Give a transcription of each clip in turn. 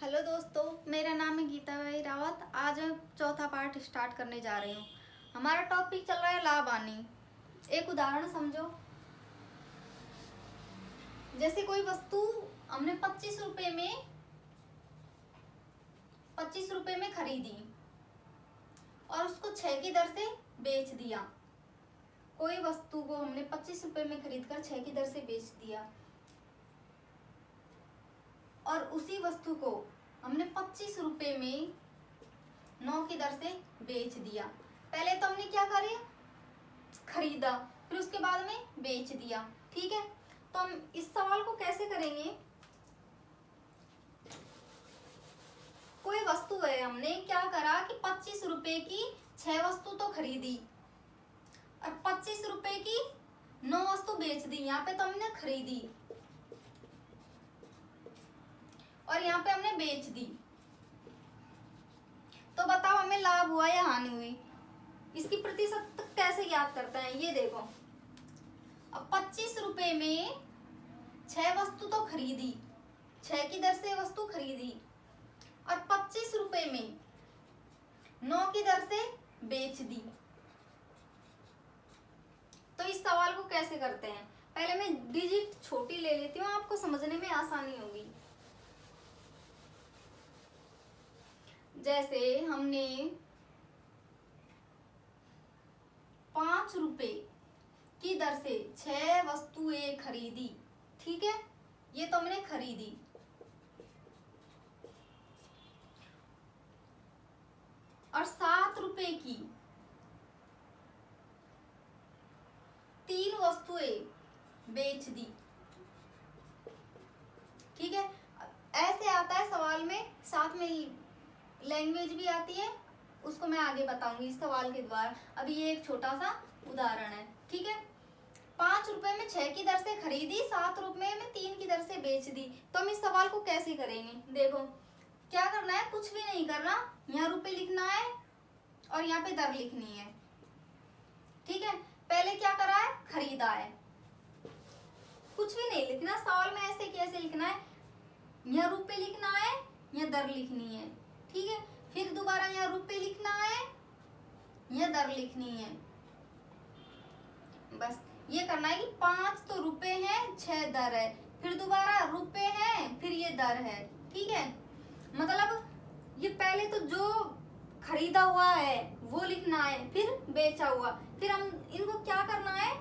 Hello दोस्तों, मेरा नाम है गीता भाई रावत। आज मैं चौथा पार्ट स्टार्ट करने जा रही हूँ। हमारा टॉपिक चल रहा है लाभ हानि। एक उदाहरण समझो। जैसे कोई वस्तु हमने 25 रुपए में खरीदी और उसको 6 की दर से बेच दिया। कोई वस्तु को हमने 25 रुपए में खरीद कर 6 की दर से बेच दिया और उसी वस्तु को हमने 25 रुपए में 9 की दर से बेच दिया। पहले तो हमने क्या करा, खरीदा, फिर उसके बाद में बेच दिया। ठीक है, तो हम इस सवाल को कैसे करेंगे। कोई वस्तु है, हमने क्या करा कि 25 रुपए की 6 वस्तु तो खरीदी और 25 रुपए की 9 वस्तु बेच दी। यहाँ पे तो हमने खरीदी और यहाँ पे हमने बेच दी। तो बताओ हमें लाभ हुआ या हानि हुई। इसकी प्रतिशत कैसे ज्ञात करते हैं, ये देखो। अब 25 रुपए में 6 वस्तु तो खरीदी, 6 की दर से वस्तु खरीदी और 25 रुपए में 9 की दर से बेच दी। तो इस सवाल को कैसे करते हैं, पहले मैं डिजिट छोटी ले लेती हूँ, आपको समझने में आसानी होगी। जैसे हमने 5 रुपए की दर से 6 वस्तुएं खरीदी। ठीक है, ये तो हमने खरीदी। और 7 रुपए की 3 वस्तुएं बेच दी। ठीक है, ऐसे आता है सवाल में, साथ में लैंग्वेज भी आती है, उसको मैं आगे बताऊंगी इस सवाल के द्वारा। अभी ये एक छोटा सा उदाहरण है। ठीक है, 5 रुपए में 6 की दर से खरीदी, 7 रुपए में 3 की दर से बेच दी। तो हम इस सवाल को कैसे करेंगे, देखो क्या करना है, कुछ भी नहीं करना। यहाँ रुपए लिखना है और यहाँ पे दर लिखनी है। ठीक है, पहले क्या करा है, खरीदा है, कुछ भी नहीं लिखना। सवाल में ऐसे कैसे लिखना है, यहाँ रुपए लिखना है, यहाँ दर लिखनी है। ठीक है, फिर दोबारा यहाँ रुपए लिखना है, यहाँ दर लिखनी है। बस ये करना है कि 5 तो रुपए हैं, 6 दर है, फिर दोबारा रुपए हैं, फिर ये दर है। ठीक है, मतलब ये पहले तो जो खरीदा हुआ है वो लिखना है, फिर बेचा हुआ, फिर हम इनको क्या करना है,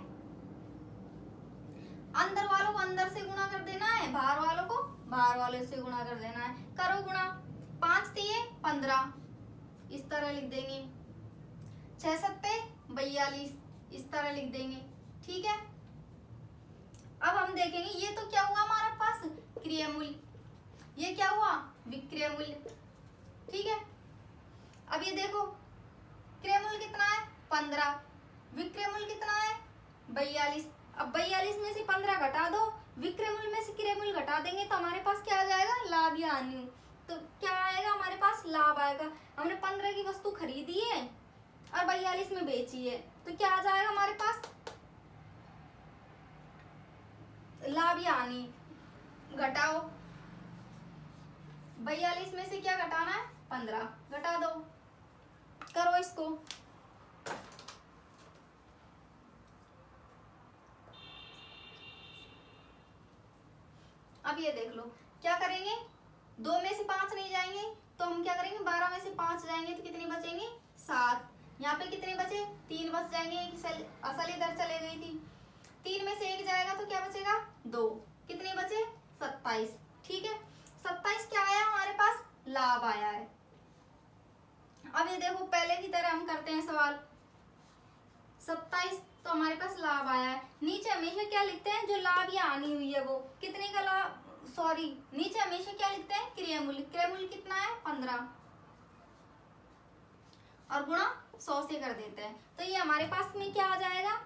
अंदर वालों को अंदर से गुणा कर देना है, बाहर वालों को बाहर वाले से गुणा कर देना है। करो गुणा, 5 दिए 15, इस तरह लिख देंगे। 6 सत्ते 42, इस तरह लिख देंगे। ठीक है, अब हम देखेंगे ये तो क्या हुआ हमारे पास, क्रिय मूल्य, ये क्या हुआ, विक्रय मूल्य। ठीक है, अब ये देखो क्रय मूल्य कितना है 15, विक्रय मूल्य कितना है 42। अब 42 में से 15 घटा दो, विक्रय मूल्य में से क्रय मूल्य घटा देंगे तो हमारे पास क्या आ जाएगा, लाभ या हानि। तो क्या आएगा, हमारे पास लाभ आएगा। हमने 15 की वस्तु खरीदी है और 42 में बेची है, तो क्या आ जाएगा हमारे पास, लाभ या हानि। घटाओ, 42 में से क्या घटाना है, 15, घटा दो। करो इसको, अब ये देख लो क्या करेंगे, 2 में से 5 नहीं जाएंगे तो हम क्या करेंगे, 12 में से 5 जाएंगे तो कितने बचेंगे, 7। यहाँ पे कितने बचे, 3 बच जाएंगे, असली दर चले गई थी। 3 में से 1 जाएगा तो क्या बचेगा, 2, कितने बचे, 27। ठीक है, 27 क्या आया हमारे पास, लाभ आया है। अब ये देखो पहले की तरह हम करते हैं सवाल, 27 तो हमारे पास लाभ आया है। नीचे हमेशा क्या लिखते हैं, जो लाभ या हानि हुई है वो कितने का लाभ, सॉरी नीचे हमेशा क्या लिखते हैं, क्रय मूल्य। क्रय मूल्य कितना है 15 और गुणा 100 से कर देते हैं। तो ये हमारे पास में क्या आ जाएगा,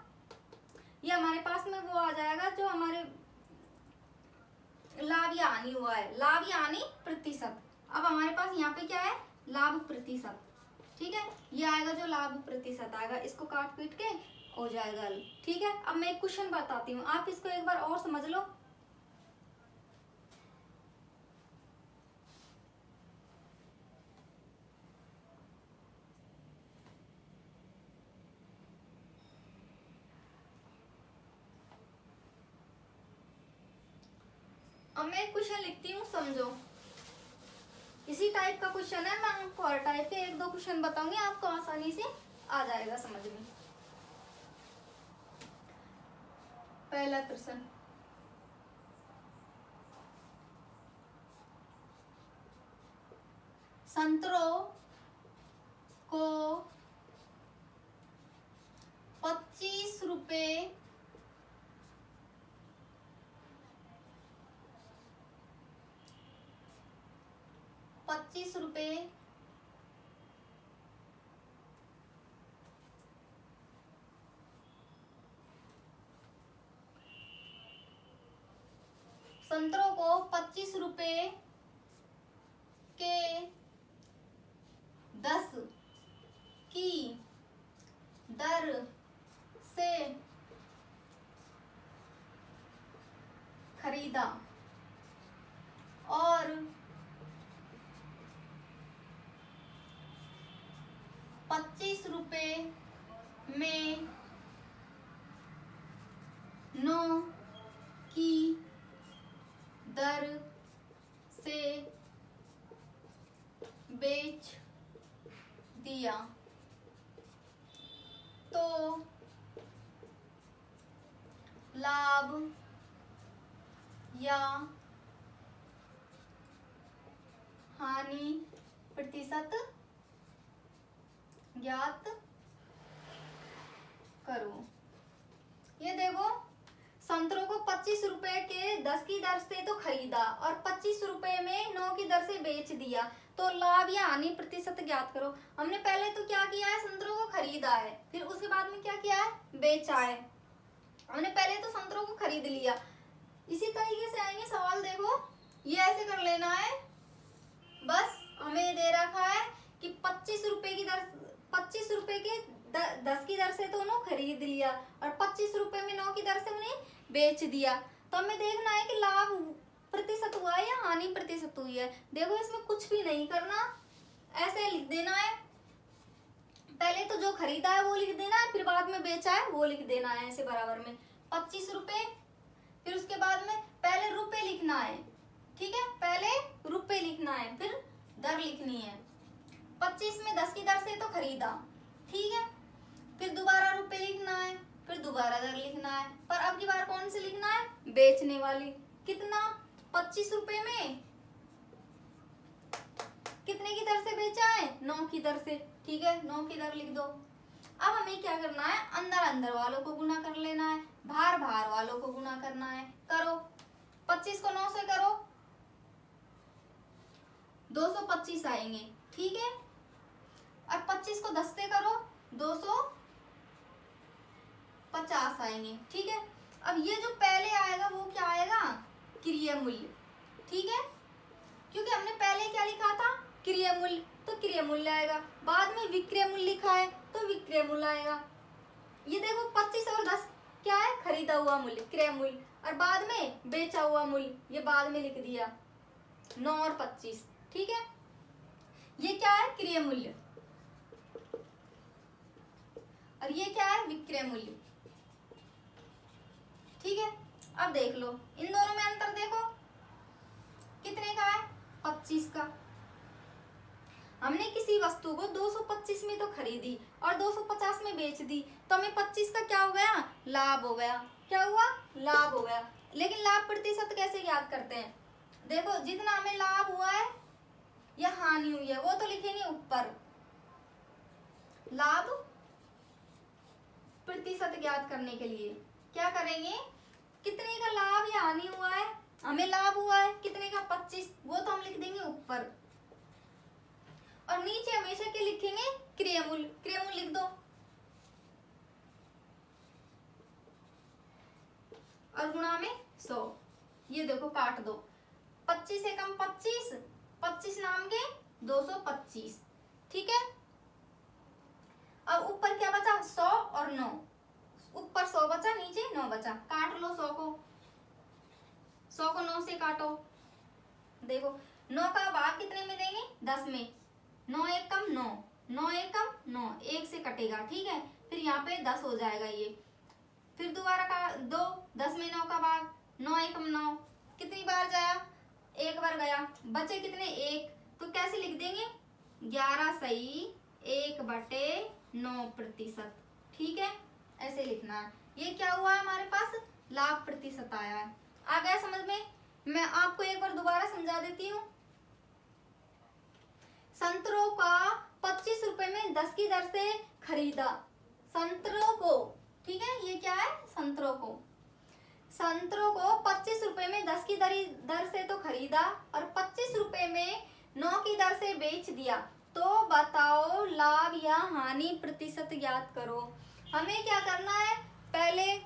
ये हमारे पास में वो आ जाएगा जो हमारे लाभ या हानि हुआ है, लाभ या हानि प्रतिशत। अब हमारे पास यहाँ पे क्या है, लाभ प्रतिशत। ठीक है, ये आएगा जो लाभ प्रतिशत आएगा, इसको काट पीट के हो जाएगा। ठीक है, अब मैं एक क्वेश्चन बताती हूँ, आप इसको एक बार और समझ लो। अब मैं एक क्वेश्चन लिखती हूँ, समझो। इसी टाइप का क्वेश्चन है, मैं आपको हर टाइप के 1-2 क्वेश्चन बताऊंगी, आपको आसानी से आ जाएगा समझ में। पहला प्रश्न, संतरों को 25 रुपए संतरों को 25 रुपए के 10 की दर से खरीदा और 25 रुपए में 9 की दर से बेच दिया, तो लाभ या हानि प्रतिशत ज्ञात करो। ये देखो, संतरों को 25 रुपए के 10 की दर से तो खरीदा और 25 रुपए में 9 की दर से बेच दिया, तो लाभ या हानि प्रतिशत ज्ञात करो। हमने पहले तो क्या किया है, संतरों को खरीदा है, फिर उसके बाद में क्या किया है, बेचा है। हमने पहले तो संतरों को खरीद लिया। इसी तरीके से आएंगे सवाल, देखो ये ऐसे कर लेना है, बस हमें दे रखा है कि 25 रुपए की दर, 25 रुपए के 10 की दर से तो उन्होंने खरीद लिया और 25 रुपए में 9 की दर से उन्हें बेच दिया, तो हमें देखना है कि लाभ प्रतिशत हुआ है या हानि प्रतिशत हुई है। देखो इसमें कुछ भी नहीं करना, ऐसे लिख देना है, पहले तो जो खरीदा है वो लिख देना है, फिर बाद में बेचा है वो लिख देना है, ऐसे बराबर में 25 रुपए, फिर उसके बाद में पहले रुपए लिखना है, ठीक है, पहले रुपए लिखना है, फिर दर लिखनी है। 25 में 10 की दर से तो खरीदा, ठीक है, फिर दोबारा रुपए लिखना है, फिर दोबारा दर लिखना है, पर अब की बार कौन से लिखना है, बेचने वाली। कितना, 25 रुपए में कितने की दर से बेचा है, 9 की दर से, ठीक है, 9 की दर लिख दो। अब हमें क्या करना है, अंदर अंदर वालों को गुना कर लेना है, बाहर बाहर वालों को गुना करना है। करो, 25 को 9 से करो, 225 आएंगे, ठीक है, और 25 को 10 से करो, 250 आएंगे, ठीक है। अब ये जो पहले आएगा वो क्या आएगा, क्रिया मूल्य, ठीक है, क्योंकि हमने पहले क्या लिखा था, क्रिया मूल्य, तो क्रिया मूल्य आएगा। बाद में विक्रय मूल्य लिखा है तो विक्रय मूल्य आएगा। ये देखो 25 और 10 क्या है, खरीदा हुआ मूल्य, क्रय मूल्य, और बाद में बेचा हुआ मूल्य, ये बाद में लिख दिया 9 और 25, ठीक है। ये क्या है, क्रिय मूल्य, और ये क्या है, विक्रय मूल्य, ठीक है। अब देख लो इन दोनों में अंतर, देखो कितने का है, 25 का। हमने किसी वस्तु को 225 में तो खरीदी और 250 में बेच दी, तो हमें 25 का क्या हो गया, लाभ हो गया। क्या हुआ, लाभ हो गया। लेकिन लाभ प्रतिशत कैसे ज्ञात करते हैं, देखो जितना हमें लाभ हुआ है या हानि हुई है वो तो लिखेंगे ऊपर, लाभ प्रतिशत ज्ञात करने के लिए क्या करेंगे, कितने का लाभ या हानि हुआ है, हमें लाभ हुआ है कितने का, 25, वो तो हम लिख देंगे ऊपर, और नीचे हमेशा के लिखेंगे क्रिया मूल्य, क्रिया मूल्य लिख दो, और गुणा में 100। ये देखो काट दो, 25 से कम 25, 25 नाम के 225, ठीक है। अब ऊपर क्या बचा, 100 और 9, ऊपर 100 बचा, नीचे 9 बचा, काट लो 100 को 9 से काटो। देखो 9 का भाग कितने में देंगे, 10 में, 9 एक कम 9, 9 एक कम 9, 1 से कटेगा, ठीक है। फिर यहाँ पे 10 हो जाएगा ये, फिर दोबारा का 2, 10 में 9 का भाग, 9 एकम 9, कितनी बार जाया, एक बार गया, बचे कितने, एक। तो कैसे लिख देंगे, 11 सही 1/9%। ठीक है, ऐसे लिखना है। ये क्या हुआ है हमारे पास, लाभ प्रतिशत आया है। आ गया समझ में। मैं आपको एक बार दोबारा समझा देती हूँ। संतरों का 25 रुपए में 10 की दर से खरीदा, संतरों को, ठीक है, ये क्या है, संतरों को 25 रुपए में 10 की दर से तो खरीदा और 25 रुपए में 9 की दर से बेच दिया, तो बताओ लाभ या हानि प्रतिशत ज्ञात करो। हमें क्या करना है, पहले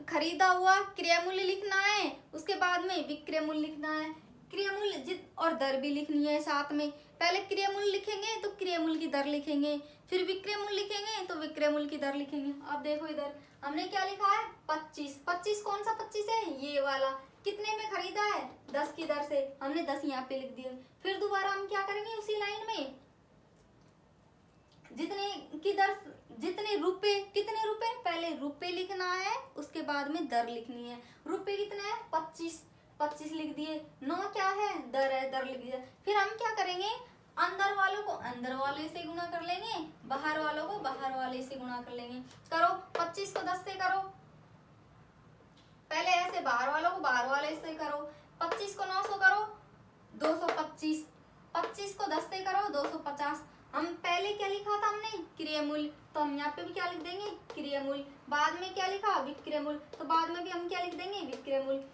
खरीदा हुआ क्रय मूल्य लिखना है, उसके बाद में विक्रय मूल्य लिखना है, क्रय मूल्य और दर भी लिखनी है साथ में। पहले क्रय मूल्य लिखेंगे तो क्रय मूल्य की दर लिखेंगे, फिर विक्रय मूल्य लिखेंगे तो विक्रय मूल्य की दर लिखेंगे। अब देखो इधर हमने क्या लिखा है, 25 कौन सा 25 है, ये वाला। कितने में खरीदा है, 10 की दर से, हमने 10 यहाँ पे लिख दिए। फिर दोबारा हम क्या करेंगे, उसी लाइन में जितने रुपए, कितने रुपए, पहले रुपए लिखना है, उसके बाद में दर लिखनी है। रुपए कितने हैं, 25 लिख दिए, 9 क्या है, दर है, दर लिख दिया। फिर हम क्या करेंगे, अंदर वालों को अंदर वाले से गुणा कर लेंगे, बाहर वालों को बाहर वाले से गुणा कर लेंगे। करो, 25 को 10 से करो, पहले ऐसे बाहर वालों को बाहर वाले से करो। 25 को 900 करो, 225। 25 को 10 से करो, 250। हम पहले क्या लिखा था हमने, क्रय मूल्य, तो हम यहाँ पे भी क्या लिख देंगे, क्रय मूल्य। बाद में क्या लिखा, विक्रय मूल्य, तो बाद में भी हम क्या लिख देंगे, विक्रय मूल्य।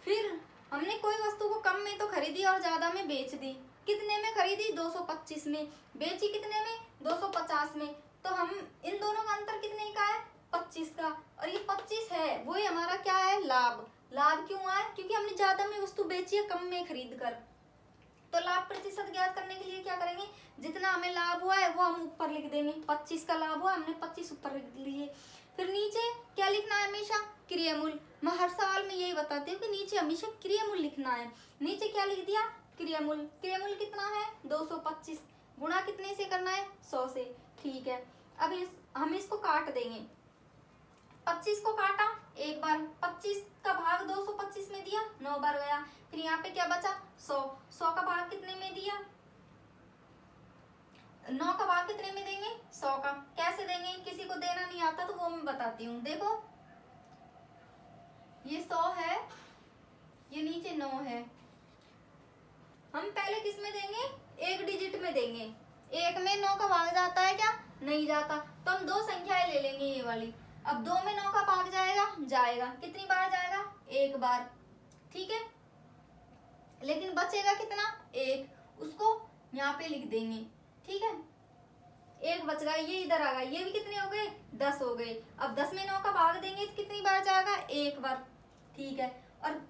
फिर हमने कोई वस्तु को कम में तो खरीदी और ज्यादा में बेच दी। कितने में खरीदी, 225 में, बेची कितने में, 250 में। तो हम इन दोनों का अंतर कितने का है, 25 का, और ये 25 है, वही हमारा क्या है, लाभ। लाभ क्यों आया, क्योंकि हमने ज्यादा में वस्तु बेची है कम में खरीद कर। तो लाभ प्रतिशत ज्ञात करने के लिए क्या करेंगे, जितना हमें लाभ हुआ है वो हम ऊपर लिख देंगे। 25 का लाभ हुआ, हमने 25 ऊपर लिख लिए। फिर नीचे क्या लिखना है, हमेशा क्रय मूल्य। मैं हर सवाल में यही बताती हूँ कि नीचे हमेशा क्रय मूल्य लिखना है। नीचे क्या लिख दिया, क्रय मूल्य। क्रय मूल्य कितना है, 225, गुणा कितने से करना है, 100 से। ठीक है, अब हम इसको काट देंगे। 25 को काटा एक बार, 25 का भाग 225 में दिया, 9 बार गया। फिर यहाँ पे क्या बचा, 100 का भाग कितने में दिया, 9 का भाग कितने में देंगे, 100 का। कैसे देंगे, किसी को देना नहीं आता तो वो मैं बताती हूँ। देखो ये 100 है, ये नीचे 9 है। हम पहले किस में देंगे, एक डिजिट में देंगे। एक में 9 का भाग जाता है क्या, नहीं जाता, तो हम 2 संख्याएं ले लेंगे ये वाली। अब 2 में 9 का भाग जाएगा, जाएगा, कितनी बार जाएगा, एक बार। ठीक है, लेकिन बचेगा कितना, एक, उसको यहाँ पे लिख देंगे। ठीक है, एक बच गया, ये इधर आ गया, ये भी कितने हो गए, 10 हो गए। अब 10 में 9 का भाग देंगे तो कितनी बार जाएगा, एक बार। ठीक है, और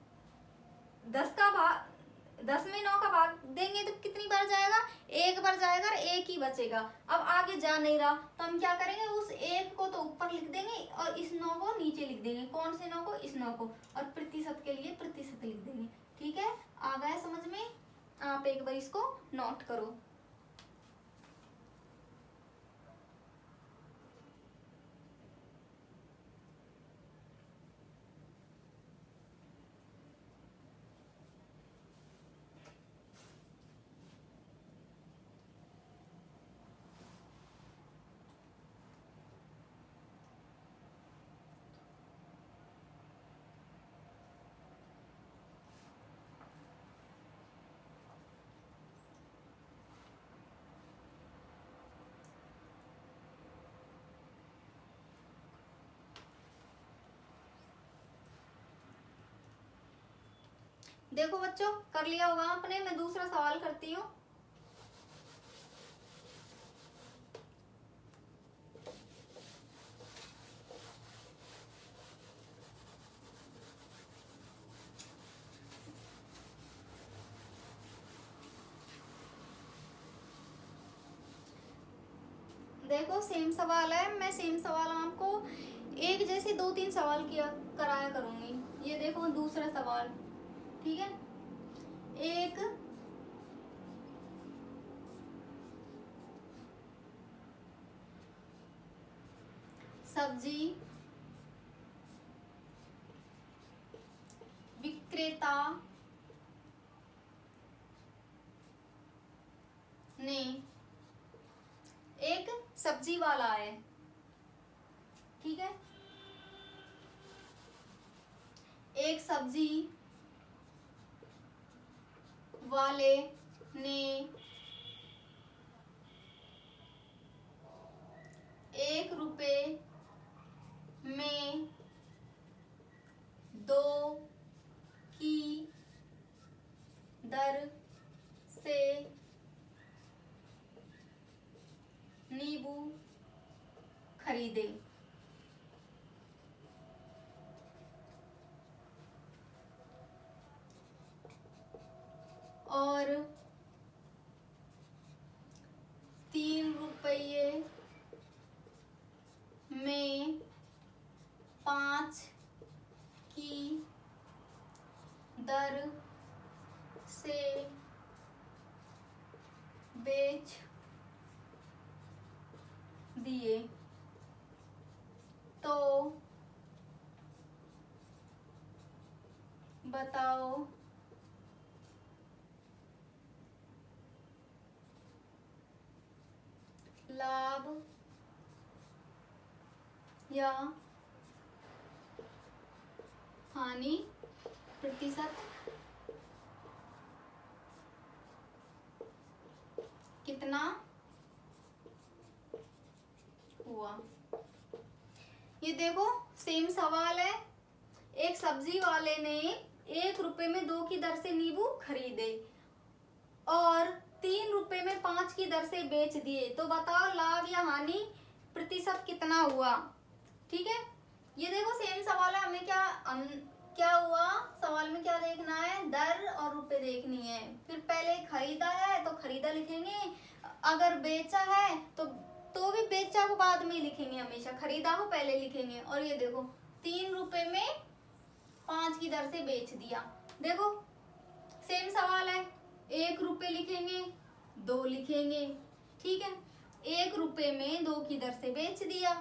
10 में 9 का भाग देंगे तो कितनी बार जाएगा, एक बार जाएगा, और एक ही बचेगा। अब आगे जा नहीं रहा तो हम क्या करेंगे, उस एक को तो ऊपर लिख देंगे और इस 9 को नीचे लिख देंगे। कौन से 9 को, इस 9 को, और प्रतिशत के लिए प्रतिशत लिख देंगे। ठीक है, आ गया समझ में। आप एक बार इसको नोट करो। देखो बच्चों, कर लिया होगा आपने। मैं दूसरा सवाल करती हूँ। देखो सेम सवाल है, मैं सेम सवाल आपको एक जैसे 2-3 सवाल किया कराया करूंगी। ये देखो दूसरा सवाल। ठीक है, एक सब्जी विक्रेता ने एक सब्जी वाला है, ठीक है, एक सब्जी वाले ने 1 रुपए में 2 की दर से नींबू खरीदे। और 3 रुपये में 5 की दर से बेच दिए तो बताओ लाभ या हानि प्रतिशत कितना हुआ। ये देखो सेम सवाल है। एक सब्जी वाले ने 1 रुपए में 2 की दर से नींबू खरीदे और 3 रुपए में 5 की दर से बेच दिए, तो बताओ लाभ या हानि प्रतिशत कितना हुआ। ठीक है, ये देखो सेम सवाल है। हमें क्या हुआ, सवाल में क्या देखना है, दर और रुपए देखनी है। फिर पहले खरीदा है तो खरीदा लिखेंगे, अगर बेचा है तो भी बेचा को बाद में लिखेंगे, हमेशा खरीदा को पहले लिखेंगे। और ये देखो 3 रुपए में 5 की दर से बेच दिया। देखो सेम सवाल है, 1 रुपए लिखेंगे 2 लिखेंगे, ठीक है। 1 रुपए में 2 की दर से बेच दिया,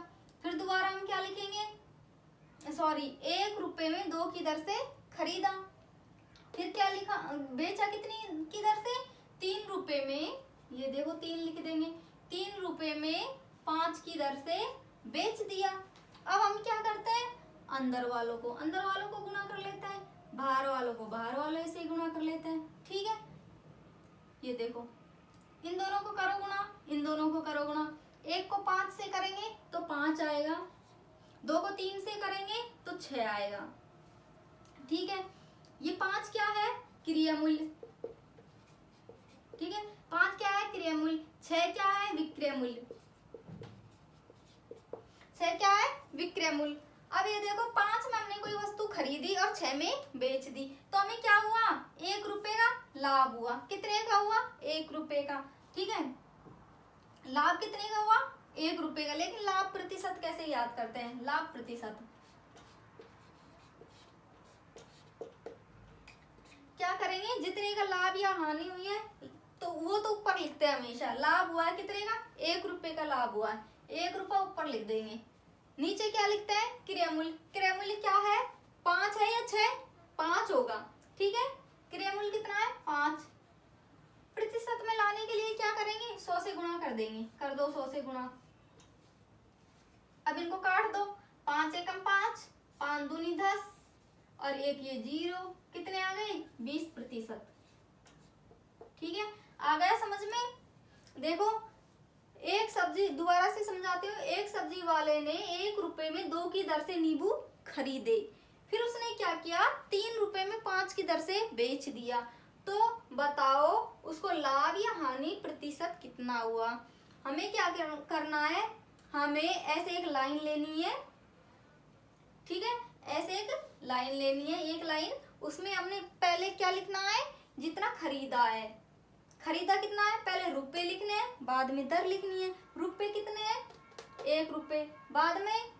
फिर दोबारा हम क्या लिखेंगे, 1 रुपए में 2 की दर से खरीदा, फिर क्या लिखा, बेचा कितनी की दर से, 3 रुपए में, ये देखो 3 लिख देंगे, 3 रुपए में 5 की दर से बेच दिया। अब हम क्या करते हैं, अंदर वालों को गुणा कर लेते हैं, बाहर वालों को बाहर वालों से गुणा कर लेते हैं। ठीक है, ये देखो इन दोनों को करो गुणा, इन दोनों को करो गुणा। 1 को 5 से करेंगे तो 5 आएगा, 2 को 3 से करेंगे तो 6 आएगा। ठीक है, ये 5 क्या है, क्रिया मूल्य। ठीक है, 5 क्या है, क्रिया मूल्य। 6 क्या है, विक्रय मूल्य। 6 क्या है, विक्रय मूल्य। अब ये देखो 5 में हमने कोई वस्तु खरीदी और 6 में बेच दी, तो हमें क्या हुआ, 1 रुपए का लाभ हुआ। कितने का हुआ, 1 रुपए का। ठीक है, लाभ कितने का हुआ, 1 रुपए का। लेकिन लाभ प्रतिशत कैसे याद करते हैं, लाभ प्रतिशत क्या करेंगे, जितने का लाभ या हानि हुई है तो वो तो ऊपर लिखते हैं हमेशा। लाभ हुआ है कितने का, 1 रुपए का लाभ हुआ है, 1 रुपया ऊपर लिख देंगे। नीचे क्या लिखते हैं, क्रिया मूल्य। क्रिया मूल्य क्या है, 5 है या 6, 5 होगा। ठीक है, क्रिया मूल्य कितना है, 5। प्रतिशत में लाने के लिए क्या करेंगे, 100 से गुणा कर देंगे, कर दो 100 से गुणा। अब इनको काट दो, 5 एकम 5, 5 दूनी 10 और 1 ये 0, कितने आ गए, 20%। ठीक है, आ गया समझ में। देखो एक सब्जी, दोबारा से समझाते हो, एक सब्जी वाले ने 1 रुपए में 2 की दर से नींबू खरीदे, फिर उसने क्या किया, 3 रुपए में 5 की दर से बेच दिया, तो बताओ उसको लाभ या हानि प्रतिशत कितना हुआ। हमें क्या करना है, हमें ऐसे एक लाइन लेनी है। ठीक है, ऐसे एक लाइन लेनी है, एक लाइन, उसमें हमने पहले क्या लिखना है, जितना खरीदा है। खरीदा कितना है, पहले रुपए लिखने हैं, बाद में दर लिखनी है। रुपए कितने हैं, 1 रुपए, बाद में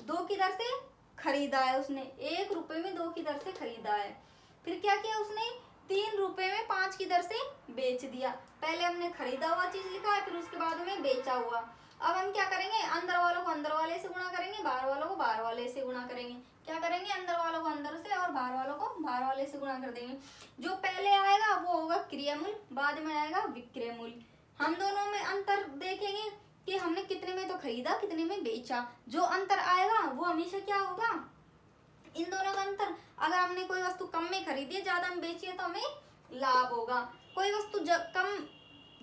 2 की दर से खरीदा है उसने, 1 रुपए में 2 की दर से खरीदा है। फिर क्या किया उसने, 3 रुपए में 5 की दर से बेच दिया। पहले हमने खरीदा हुआ चीज लिखा है, फिर उसके बाद में बेचा हुआ। अब हम क्या करेंगे, अंदर वालों को अंदर वाले से गुणा करेंगे, बाहर वालों को बाहर वाले से गुणा करेंगे। क्या करेंगे, अंदर वालों को अंदर से और बाहर वालों को बाहर वाले से गुणा कर देंगे। जो पहले आएगा वो होगा क्रिया मूल्य, बाद में आएगा विक्रय मूल्य। हम दोनों में अंतर देखेंगे कि हमने कितने में तो खरीदा, कितने में बेचा। जो अंतर आएगा वो हमेशा क्या होगा, इन दोनों का अंतर। अगर हमने कोई वस्तु कम में खरीदी है, ज्यादा में बेची है, तो हमें लाभ होगा। कोई वस्तु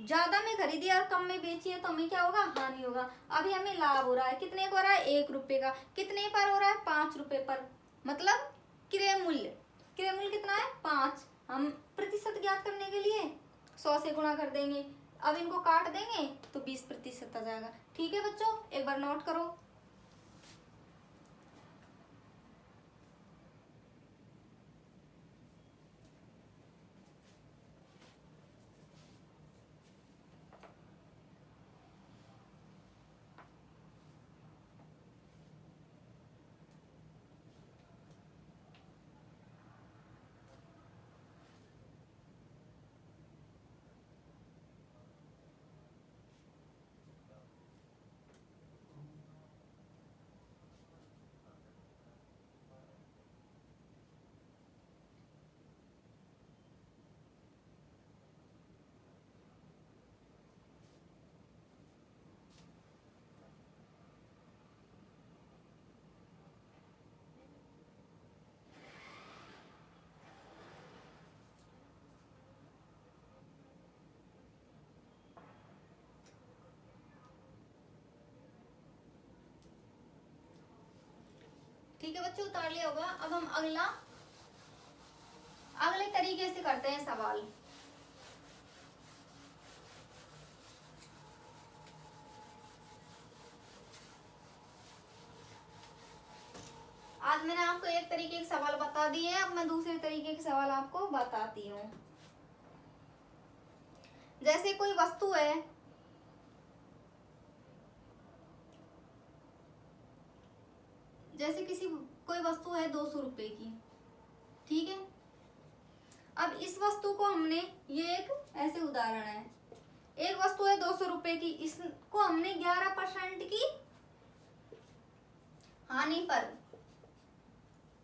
ज्यादा में खरीदी और कम में बेची है तो हमें क्या होगा, हानि होगा। अभी हमें लाभ हो रहा है, कितने का हो रहा है, 1 रुपए का। कितने पर हो रहा है, 5 रुपए पर, मतलब क्रय मूल्य। क्रय मूल्य कितना है, 5। हम प्रतिशत ज्ञात करने के लिए 100 से गुणा कर देंगे। अब इनको काट देंगे तो 20% आ जाएगा। ठीक है बच्चों, एक बार नोट करो। ठीक है बच्चों, उतार लिया होगा। अब हम अगले तरीके से करते हैं सवाल। आज मैंने आपको एक तरीके के सवाल बता दिए हैं, अब मैं दूसरे तरीके के सवाल आपको बताती हूँ। जैसे कोई वस्तु है, जैसे कोई वस्तु है 200 रुपए की, ठीक है। अब इस वस्तु को हमने, ये एक ऐसे उदाहरण है, एक वस्तु है 200 रुपए की, इसको हमने 11% की हानि पर,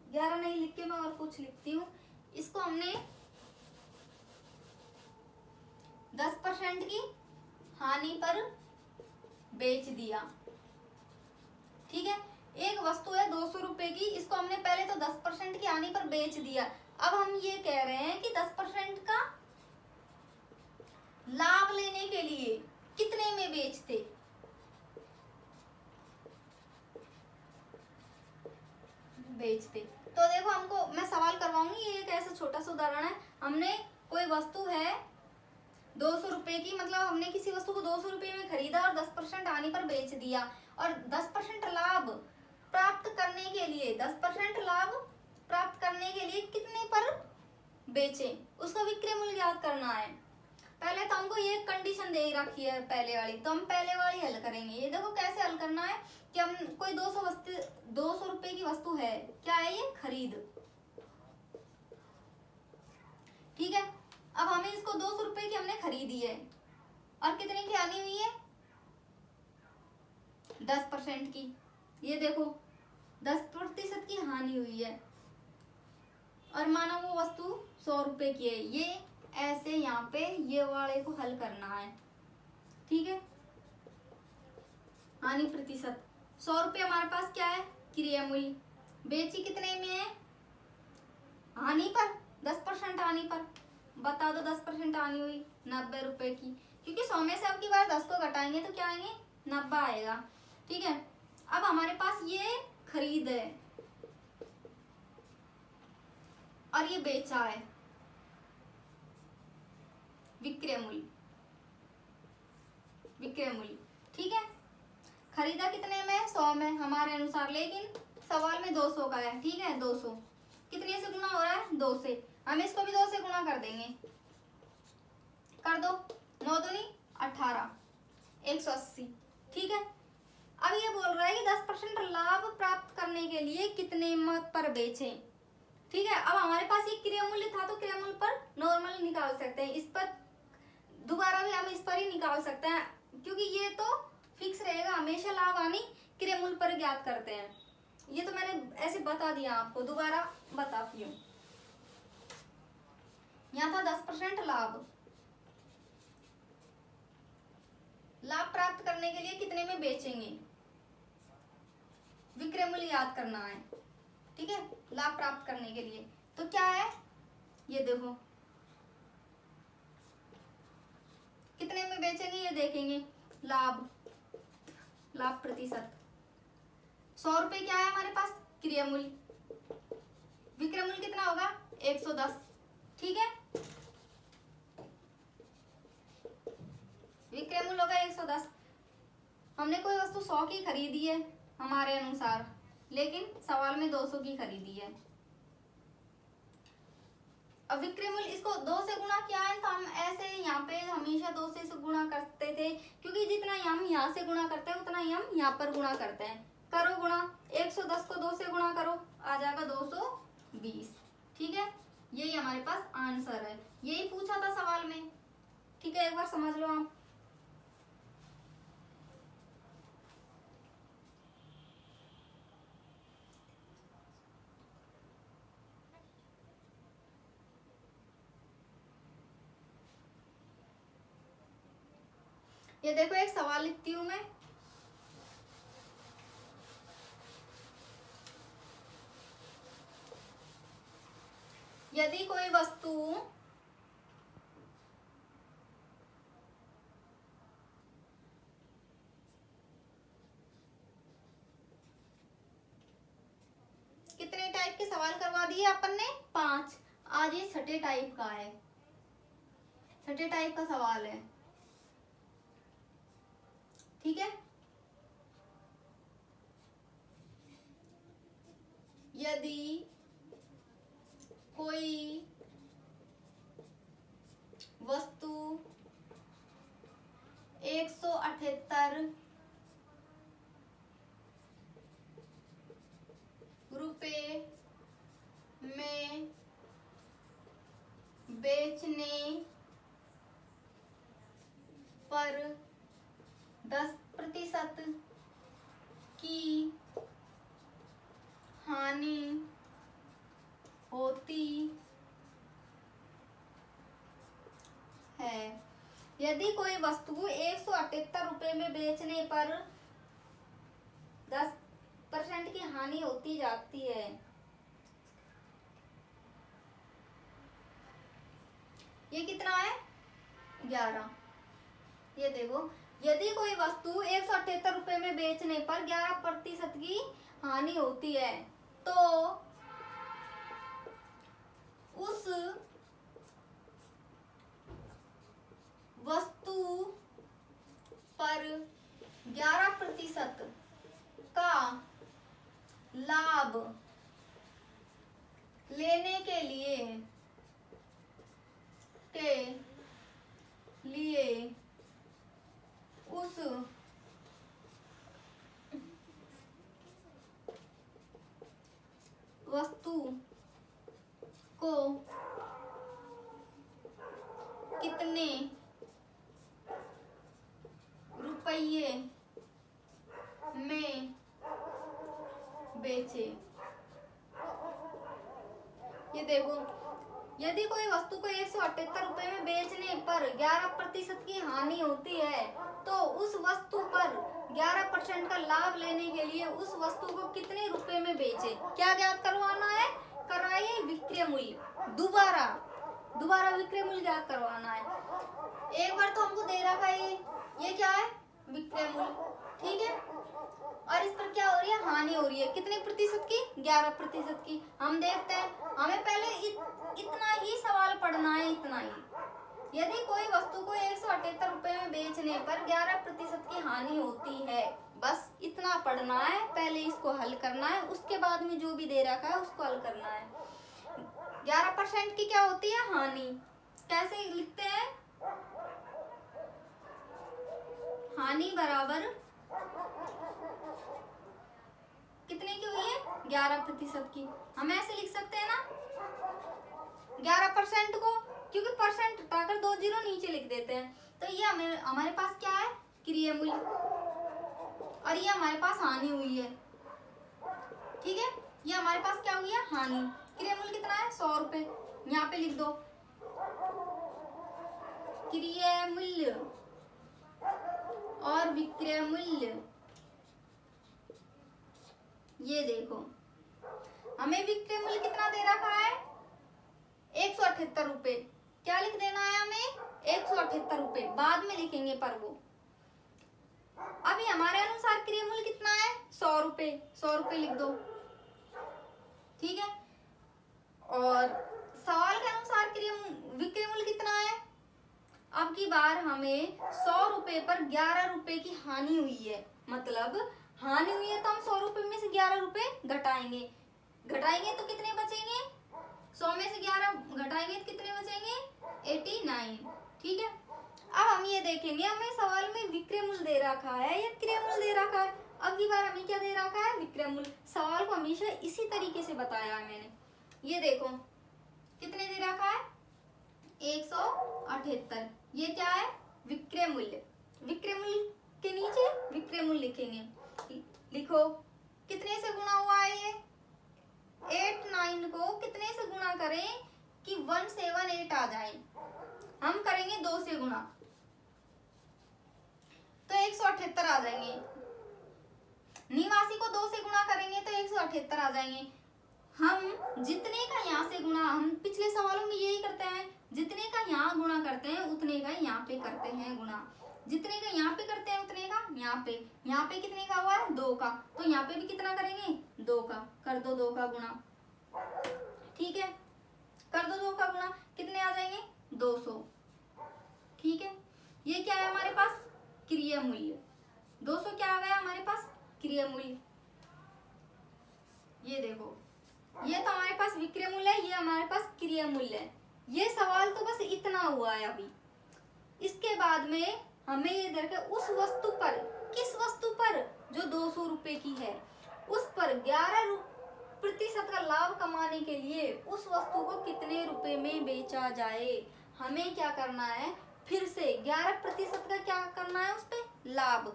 11 नहीं लिख के मैं और कुछ लिखती हूँ, इसको हमने 10% की हानि पर बेच दिया, ठीक है। एक वस्तु है 200 रुपए की, इसको हमने पहले तो 10% की हानि पर बेच दिया। अब हम ये कह रहे हैं कि 10% का लाभ लेने के लिए कितने में बेचते, तो देखो, हमको मैं सवाल करवाऊंगी। ये एक ऐसा छोटा सा उदाहरण है। हमने कोई वस्तु है 200 रुपए की, मतलब हमने किसी वस्तु को 200 रुपए में खरीदा और 10% हानि पर बेच दिया, और 10% लाभ प्राप्त करने के लिए, 10% लाभ प्राप्त करने के लिए कितने पर बेचे, उसका विक्रय मूल्य ज्ञात करना है। पहले तो हमको ये कंडीशन दे रखी है पहले वाली, तो हम पहले वाली हल करेंगे। ये देखो कैसे हल करना है कि हम कोई 200 रुपए की वस्तु है, क्या है ये, खरीद, ठीक है। अब हमें इसको 200 रुपए की हमने खरीदी है, और कितने की हानि हुई है, 10% की। ये देखो 10% की हानि हुई है, और मानो वो वस्तु 100 रुपए की है। ये ऐसे यहाँ पे ये वाले को हल करना है, ठीक है। हानि प्रतिशत 100 रुपये हमारे पास क्या है, क्रिया मूल्य, बेची कितने में है, हानि पर, 10% हानि पर। बता दो 10% हानि हुई 90 रुपए की, क्योंकि 100 में से अब की बार 10 को घटाएंगे तो क्या आएंगे, 90 आएगा, ठीक है। अब हमारे पास ये खरीद है और ये बेचा है, विक्रय मूल्य, ठीक है। खरीदा कितने में, 100 में हमारे अनुसार, लेकिन सवाल में 200 का है, ठीक है। 200 कितने से गुना हो रहा है, 2 से। हम इसको भी 2 से गुना कर देंगे, कर दो, 9 दूनी 18, 180, ठीक है। अब ये बोल रहा है कि 10% लाभ प्राप्त करने के लिए कितने पर बेचे, ठीक है। अब हमारे पास ये क्रिया मूल्य था, तो क्रिया मूल्य पर नॉर्मल निकाल सकते हैं, इस पर दोबारा भी हम इस पर ही निकाल सकते हैं, क्योंकि ये तो फिक्स रहेगा, हमेशा लाभ हानि क्रिया मूल्य पर ज्ञात करते हैं। ये तो मैंने ऐसे बता दिया आपको, दोबारा बताती हूँ। यहाँ था 10% लाभ। लाभ प्राप्त करने के लिए कितने में बेचेंगे, विक्रय मूल्य याद करना है, ठीक है। लाभ प्राप्त करने के लिए तो क्या है, ये देखो कितने में बेचेंगे ये देखेंगे। लाभ, लाभ प्रतिशत 100 रुपए क्या है हमारे पास, क्रय मूल्य। विक्रय मूल्य कितना होगा 110, ठीक है। विक्रय मूल्य होगा 110। हमने कोई वस्तु 100 की खरीदी है हमारे अनुसार, लेकिन सवाल में 200 की खरीदी है। अब विक्रय मूल्य इसको 2 से गुणा किया है, तो हम ऐसे यहाँ पे हमेशा 2 से गुणा करते थे, क्योंकि जितना हम यहाँ से गुणा करते हैं उतना ही हम यहाँ पर गुणा करते हैं। करो गुणा, 110 को 2 से गुणा करो, आ जाएगा 220, ठीक है। यही हमारे पास आंसर है, यही पूछा था सवाल में, ठीक है। एक बार समझ लो आप। ये देखो एक सवाल लिखती हूं मैं। यदि कोई वस्तु कितने टाइप के सवाल करवा दिए अपन ने, 5। आज ये छठे टाइप का है, छठे टाइप का सवाल है, ठीक है। यदि कोई वस्तु 178 रुपए में बेचने पर 10% की हानि होती है। यदि कोई वस्तु 178 रुपए में बेचने पर 10% की हानि होती जाती है, ये कितना है 11। ये देखो, यदि कोई वस्तु 178 रुपए में बेचने पर 11% की हानि होती है, तो उस वस्तु पर 11% का लाभ लेने के लिए उस वस्तु को कितने रुपये में बेचे। ये देखो, यदि कोई वस्तु को 178 रुपए में बेचने पर 11% की हानि होती है, तो उस वस्तु पर 11% का लाभ लेने के लिए उस वस्तु को कितने रुपए में बेचे। क्या ज्ञात करवाना है, कराइए विक्रय मूल्य। दोबारा विक्रय मूल्य ज्ञात करवाना है। एक बार तो हमको दे रखा है ये क्या है, विक्रय मूल्य, ठीक है। और इस पर क्या हो रही है, हानि हो रही है, कितने प्रतिशत की, 11% की। हम देखते हैं, हमें पहले इतना ही सवाल पढ़ना है, इतना ही। यदि कोई वस्तु को 178 रुपए में बेचने पर 11% की हानि होती है, बस इतना पढ़ना है, पहले इसको हल करना है, उसके बाद में जो भी दे रखा है उसको हल करना है। 11% की क्या होती है, हानि। कैसे लिखते हैं, हानि बराबर कितने की हुई है, 11% की। हम ऐसे लिख सकते हैं ना 11% को, क्योंकि परसेंट हटाकर 2 जीरो नीचे लिख देते हैं। तो ये हमारे पास क्या है, क्रय मूल्य, और ये हमारे पास हानि हुई है, ठीक है, ये हमारे पास क्या हो गया, हानि। क्रय मूल्य कितना है, 100 रुपए, यहाँ पे लिख दो क्रय मूल्य और विक्रय मूल्य। ये देखो हमें विक्रय मूल्य कितना दे रखा है, 178 रुपए। क्या लिख देना है हमें, 178 रुपए, बाद में लिखेंगे पर वो। अभी हमारे अनुसार क्रय मूल्य कितना है, 100 रुपए, 100 रुपए लिख दो, ठीक है। और सवाल के अनुसार विक्रय मूल्य कितना है, अब की बार हमें 100 रुपए पर 11 रुपए की हानि हुई है, मतलब हानि हुई है तो हम 100 रुपए में से 11 रुपए घटाएंगे तो कितने बचेंगे, 100 में से 11 घटाएंगे तो कितने बचेंगे, 89, ठीक है। अब हम ये देखेंगे हमें सवाल में विक्रय मूल्य दे रखा है या क्रय मूल्य दे रखा है। अब की बार हमें क्या दे रखा है, विक्रय मूल्य। सवाल को हमेशा इसी तरीके से बताया है मैंने। ये देखो कितने दे रखा है, 178, ये क्या है, विक्रय मूल्य। विक्रय मूल्य के नीचे विक्रय मूल्य लिखेंगे, लिखो कितने से गुणा हुआ है, ये 89 को कितने से गुणा करें कि 178 आ जाए, हम करेंगे 2 से गुणा तो 178 आ जाएंगे। 89 को 2 से गुणा करेंगे तो 178 आ जाएंगे। हम जितने का यहाँ से गुणा, हम पिछले सवालों में यही करते हैं, जितने का यहाँ गुणा करते हैं उतने का यहाँ पे करते हैं गुणा, जितने का यहाँ पे करते हैं उतने का यहाँ पे कितने का हुआ है, 2 का, तो यहाँ पे भी कितना करेंगे, 2 का, कर दो 2 का गुणा, ठीक है, कर दो 2 का गुणा, कितने आ जाएंगे, 200, ठीक है। ये क्या है हमारे पास, क्रय मूल्य, 200 क्या आ गया हमारे पास, क्रय मूल्य। ये देखो ये तो हमारे पास विक्रय मूल्य है, ये हमारे पास क्रय मूल्य है। ये सवाल तो बस इतना हुआ है अभी। इसके बाद में हमें ये देखा उस वस्तु पर, किस वस्तु पर, जो 200 रुपए की है, उस पर 11% का लाभ कमाने के लिए उस वस्तु को कितने रुपए में बेचा जाए। हमें क्या करना है, फिर से 11% का क्या करना है, उस पे लाभ।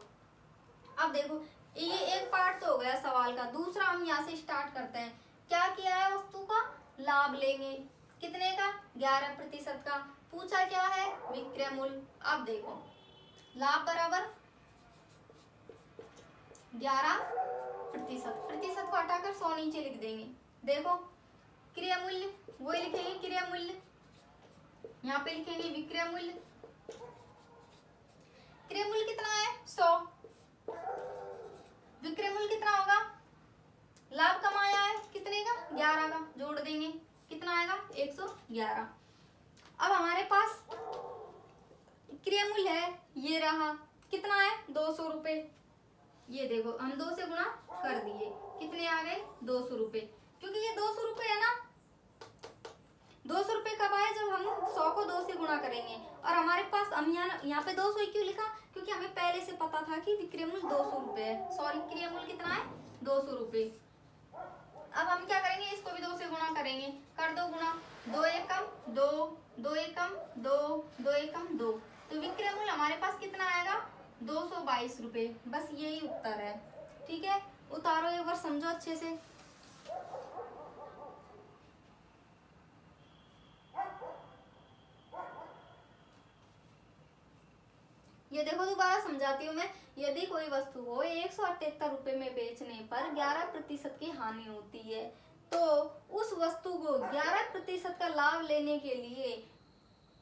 अब देखो ये एक पार्ट तो हो गया सवाल का, दूसरा हम यहाँ से स्टार्ट करते हैं। क्या किया है, वस्तु का लाभ लेंगे, कितने का, 11% का। पूछा क्या है, विक्रय मूल्य। अब देखो लाभ बराबर 11%, प्रतिशत को हटाकर 100 नीचे लिख देंगे। देखो क्रय मूल्य वही लिखेंगे, क्रय मूल्य यहाँ पे लिखेंगे विक्रय मूल्य। क्रय मूल्य कितना है, 100, विक्रय मूल्य कितना होगा, लाभ कमाया है कितने का, 11 का, जोड़ देंगे कितना आएगा, 111। अब हमारे पास क्रय मूल्य है, ये रहा, कितना है, 200 रुपए। ये देखो हम 2 से गुणा कर दिए, कितने आ गए, 200 रुपए। क्योंकि ये 200 रुपए है ना, 200 रुपए कब आए, जब हम 100 को 2 से गुणा करेंगे। और हमारे पास हम यहाँ पे 200 क्यों लिखा, क्योंकि हमें पहले से पता था कि विक्रय मूल्य 200 रुपए है, सॉरी क्रय मूल्य कितना है, 200 रुपए। अब हम क्या करेंगे, इसको भी 2 से गुणा करेंगे, कर दो गुणा, 2 एकम 2, 2 एकम 2, 2 एकम 2, तो विक्रय मूल्य हमारे पास कितना आएगा, 222 रुपए। बस यही उत्तर है, ठीक है। उतारो एक बार, समझो अच्छे से। ये देखो दोबारा समझाती हूँ मैं। यदि कोई वस्तु को 178 रुपए में बेचने पर 11% की हानि होती है, तो उस वस्तु को 11% का लाभ लेने के लिए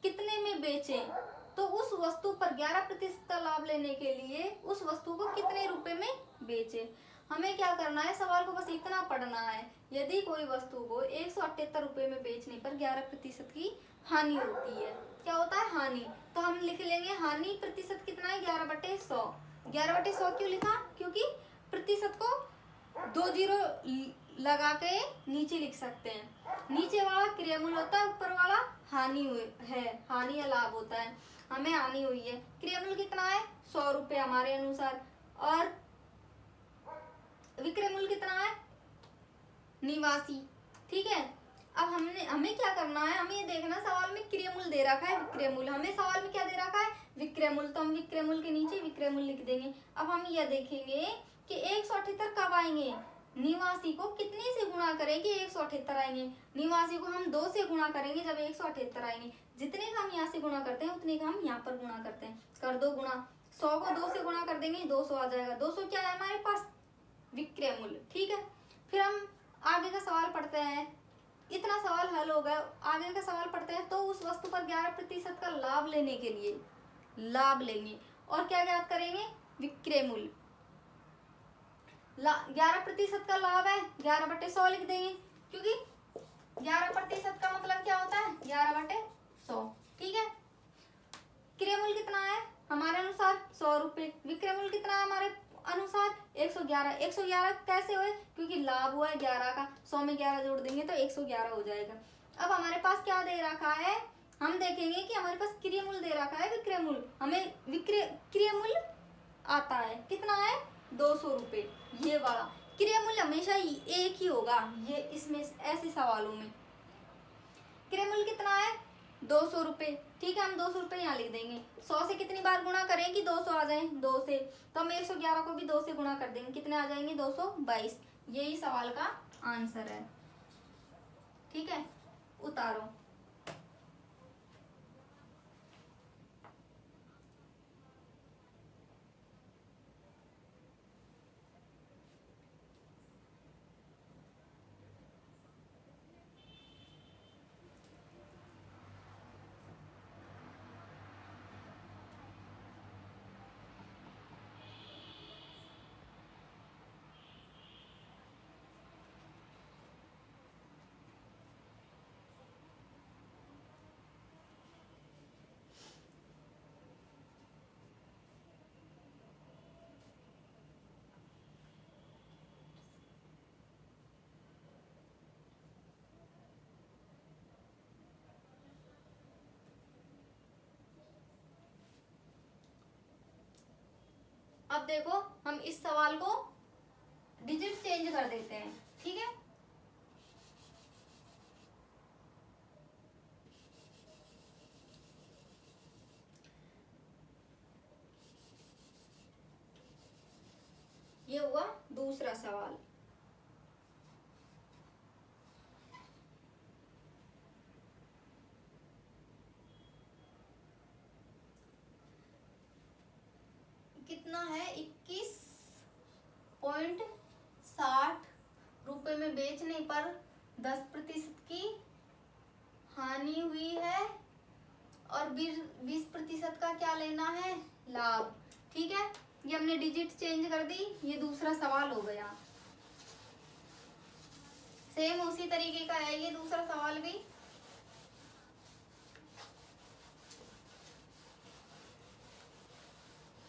कितने में बेचें, तो उस वस्तु पर 11% का लाभ लेने के लिए उस वस्तु को कितने रुपए में बेचें। हमें क्या करना है, सवाल को बस इतना पढ़ना है। यदि कोई वस्तु को 178 रुपए में बेचने पर 11% की हानि होती है, क्या होता है, हानि, तो हम लिख लेंगे हानि प्रतिशत कितना है, 11/100। 11/100 क्यों लिखा, क्योंकि प्रतिशत को 2 जीरो लगा के नीचे लिख सकते हैं। नीचे वाला क्रय मूल्य होता है, ऊपर वाला हानि है, हानि या लाभ होता है। हमें हानि हुई है, क्रय मूल्य कितना है, 100 रुपए हमारे अनुसार, और विक्रय मूल्य कितना है, 89, ठीक है। अब हमें क्या करना है, हमें ये देखना सवाल में क्रय मूल्य दे रखा है, विक्रय मूल्य, हमें सवाल में क्या दे रखा है, विक्रय मूल्य, तो हम विक्रय मूल्य के नीचे विक्रय मूल्य लिख देंगे। अब हम यह देखेंगे कि 178 कब आएंगे, 89 को कितने से गुणा करें कि 178 आएंगे? 89 को हम 2 से गुणा करेंगे जब 178 आएंगे। जितने का हम यहाँ से गुणा करते हैं उतने का हम यहाँ पर गुणा करते हैं। कर दो गुणा, 100 को 2 से गुणा कर देंगे 200 आ जाएगा। 200 क्या है हमारे पास? विक्रय मूल्य। ठीक है, फिर हम आगे का सवाल पढ़ते हैं। इतना सवाल हल हो गया, आगे का सवाल पढ़ते हैं। तो उस वस्तु पर 11% का लाभ लेने के लिए लाभ लेंगे और क्या ज्ञात करेंगे? विक्रय मूल्य। 11% का लाभ है, 11/100 लिख देंगे, क्योंकि 11% का मतलब क्या होता है? 11/100। ठीक है, क्रय मूल्य कितना है हमारे अनुसार? 100 रुपये। विक्रय मूल्य कितना है हमारे अनुसार? 111। 111 कैसे हुए? क्योंकि लाभ हुआ है 11 का, 100 में 11 जोड़ देंगे तो 111 हो जाएगा। अब हमारे पास क्या दे रखा है? हम देखेंगे कि हमारे पास क्रय मूल्य दे रखा है, विक्रय मूल्य। हमें क्रय मूल्य आता है, कितना है? 200 रुपये। ये वाला क्रय मूल्य हमेशा एक ही होगा, ये इसमें ऐसे सवालों में। क्रय मूल्य कितना है? 200 रुपये। ठीक है, हम 200 रुपये यहाँ लिख देंगे। 100 से कितनी बार गुणा करें कि 200 आ जाए? 2 से। तो हम 111 को भी 2 से गुणा कर देंगे, कितने आ जाएंगे? 222। यही सवाल का आंसर है। ठीक है, उतारो। अब देखो, हम इस सवाल को डिजिट चेंज कर देते हैं। ठीक है, ये हुआ दूसरा सवाल। कितना है? 21.60 रुपए में बेचने पर 10% की हानि हुई है और 20% का क्या लेना है? लाभ। ठीक है, ये हमने डिजिट चेंज कर दी, ये दूसरा सवाल हो गया। सेम उसी तरीके का है ये दूसरा सवाल भी।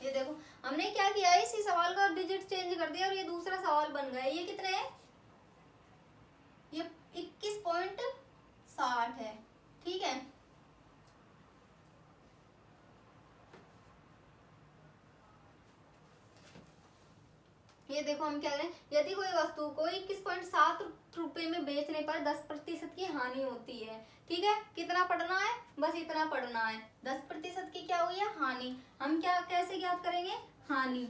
ये देखो, हमने क्या किया है? इसी सवाल का डिजिट चेंज कर दिया और ये दूसरा सवाल बन गया। ये कितने है? ये 21.60 है। ठीक है, ये देखो हम क्या करें? यदि कोई वस्तु को 21.7 रुपए में बेचने पर 10% की हानि होती है। ठीक है, कितना पढ़ना है? बस इतना पढ़ना है। 10% की क्या हुई है? हानि। हम क्या कैसे ज्ञात करेंगे? हानि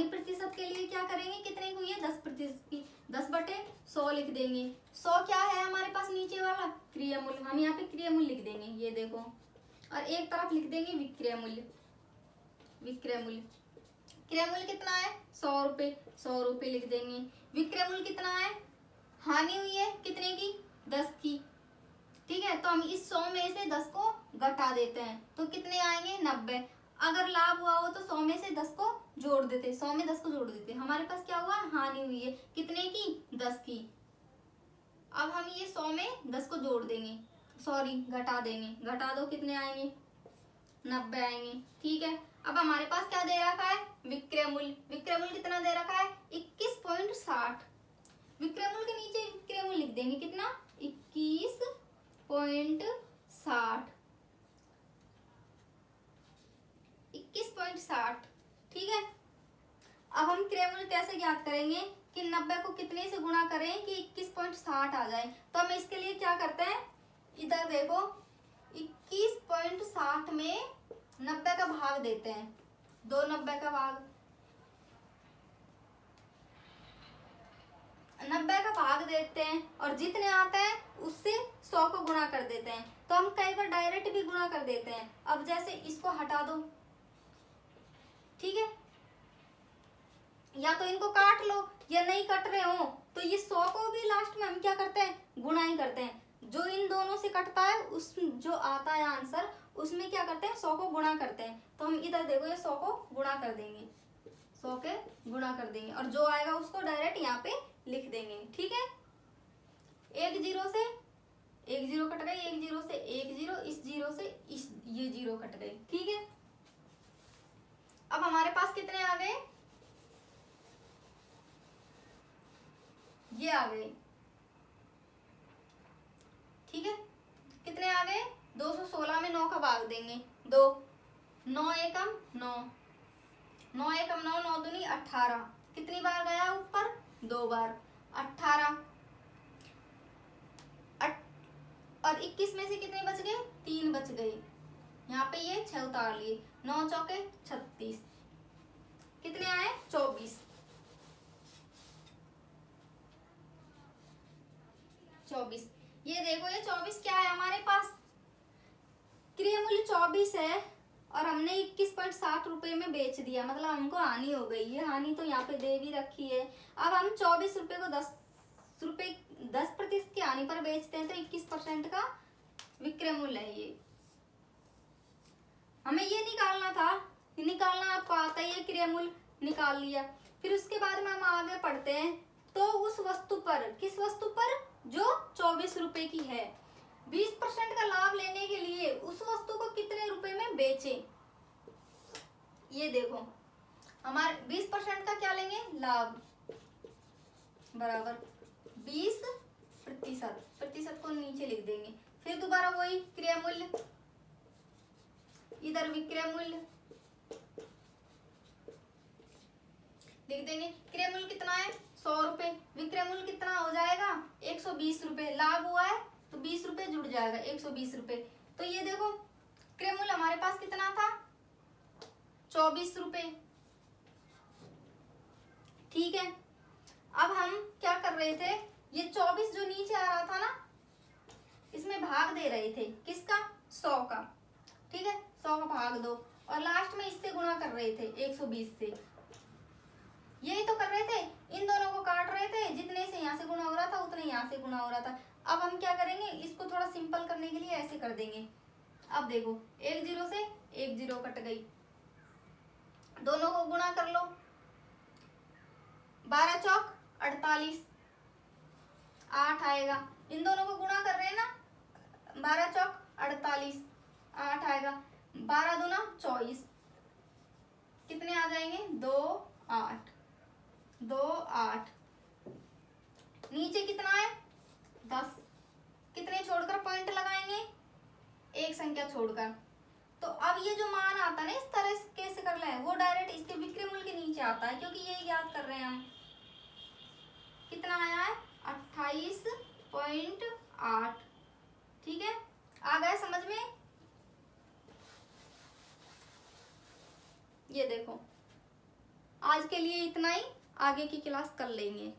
प्रतिशत के लिए क्या करेंगे? कितने की हुई है? 10% की। 10/100 लिख देंगे। 100 क्या है हमारे पास? नीचे वाला क्रय मूल्य। हम यहाँ पे क्रय मूल्य लिख देंगे, ये देखो, और एक तरफ लिख देंगे विक्रय मूल्य। क्रय मूल्य कितना है? 100 रुपये। 100 रुपये लिख देंगे। विक्रय मूल्य कितना है? हानि हुई है कितने की? 10 की। ठीक है, तो हम इस 100 में से 10 को घटा देते हैं तो कितने आएंगे? 90। अगर लाभ हुआ हो तो 100 में से 10 को जोड़ देते, 100 में 10 को जोड़ देते। हमारे पास क्या हुआ? हानि हुई है कितने की? 10 की। अब हम ये 100 में 10 को जोड़ देंगे, सॉरी घटा देंगे। घटा दो, कितने आएंगे? 90 आएंगे। ठीक है, अब हमारे पास क्या दे रखा है? विक्रय मूल्य। विक्रय मूल्य कितना दे रखा है? 21.60। विक्रय मूल्य के नीचे विक्रय मूल्य लिख देंगे, कितना? 21.60। 21.60। ठीक है, अब हम क्रय मूल्य कैसे ज्ञात करेंगे कि 90 को कितने से गुणा करें कि 21.60 आ जाए? तो हम इसके लिए क्या करते हैं? इधर देखो, 21.60 में 90 का भाग देते हैं, 2 90 का भाग। 90 का भाग देते हैं और जितने आता है उससे 100 को गुणा कर देते हैं। तो हम कई बार डायरेक्ट भी गुणा कर देते हैं। अब जैसे इसको हटा दो, ठीक है, या तो इनको काट लो, या नहीं कट रहे हो तो ये 100 को भी लास्ट में हम क्या करते हैं, गुणा ही करते हैं। जो इन दोनों से कटता है उस जो आता है आंसर उसमें क्या करते हैं, 100 को गुणा करते हैं। तो हम इधर देखो ये 100 को गुणा कर देंगे, 100 के गुणा कर देंगे और जो आएगा उसको डायरेक्ट यहाँ पे लिख देंगे, ठीक है। एक जीरो से एक जीरो कट गई, एक जीरो से एक जीरो, इस जीरो से इस ये जीरो कट गई, ठीक है। अब हमारे पास कितने आ गए, ये आ गए, ठीक है। कितने आ गए, 216 में 9 का भाग देंगे, 2, 9 एकम 9, 9 एकम 9, 9 दूनी 18, कितनी बार गया ऊपर, 2 बार, 18 और 21 में से कितने बच गए, 3 बच गए। यहाँ पे ये 6 उतार लिए, 9 चौके 36, कितने आए, 24, 24। ये देखो ये 24 क्या है हमारे पास, क्रय मूल्य 24 है और हमने 21.7 रुपए में बेच दिया, मतलब हमको हानि हो गई। ये हानि तो यहाँ पे दे भी रखी है। अब हम 24 रुपए को 10% की हानि पर बेचते हैं तो 21% का विक्रय मूल्य है। ये हमें ये निकालना था, निकालना आपको आता ही है, क्रय मूल्य निकाल लिया। फिर उसके बाद में हम आगे पढ़ते हैं, तो उस वस्तु पर, किस वस्तु पर, जो 24 रुपए की है, 20% का लाभ लेने के लिए उस वस्तु को कितने रुपए में बेचे। ये देखो हमारे 20% का क्या लेंगे, लाभ, बराबर 20%, प्रतिशत को नीचे लिख देंगे। फिर दोबारा वही क्रय मूल्य, इधर विक्रय मूल्य लिख देंगे। क्रय मूल्य कितना है, 100 रुपए, विक्रय मूल्य कितना हो जाएगा, 120 रुपए। लाभ हुआ है तो 20 रुपए जुड़ जाएगा, 120 रुपए। तो ये देखो क्रय मूल्य हमारे पास कितना था, 24 रुपए, ठीक है। अब हम क्या कर रहे थे, ये 24 जो नीचे आ रहा था ना, इसमें भाग दे रहे थे, किसका, 100 का, ठीक है। 100 का भाग दो और लास्ट में इससे गुणा कर रहे थे 120 से, यही तो कर रहे थे। इन दोनों को काट रहे थे, जितने से यहाँ से गुणा हो रहा था उतने यहाँ से गुणा हो रहा था। अब हम क्या करेंगे, इसको थोड़ा सिंपल करने के लिए ऐसे कर देंगे। अब देखो एक जीरो से एक जीरो कट गई, दोनों को गुणा कर लो, 12 चौक 48, 8 आएगा। इन दोनों को गुणा कर रहे हैं ना, 12 चौक 48, 8 आएगा। 12 दूना 24, कितने आ जाएंगे, 2 8, 2 8, नीचे कितना है, 10, कितने छोड़कर पॉइंट लगाएंगे, एक संख्या छोड़कर। तो अब ये जो मान आता है ना, इस तरह से कैसे कर रहे हैं, वो डायरेक्ट इसके विक्रय मूल्य के नीचे आता है, क्योंकि ये याद कर रहे हैं हम। कितना आया है, 28.8, ठीक है। आ गया समझ में, ये देखो आज के लिए इतना ही, आगे की क्लास कर लेंगे।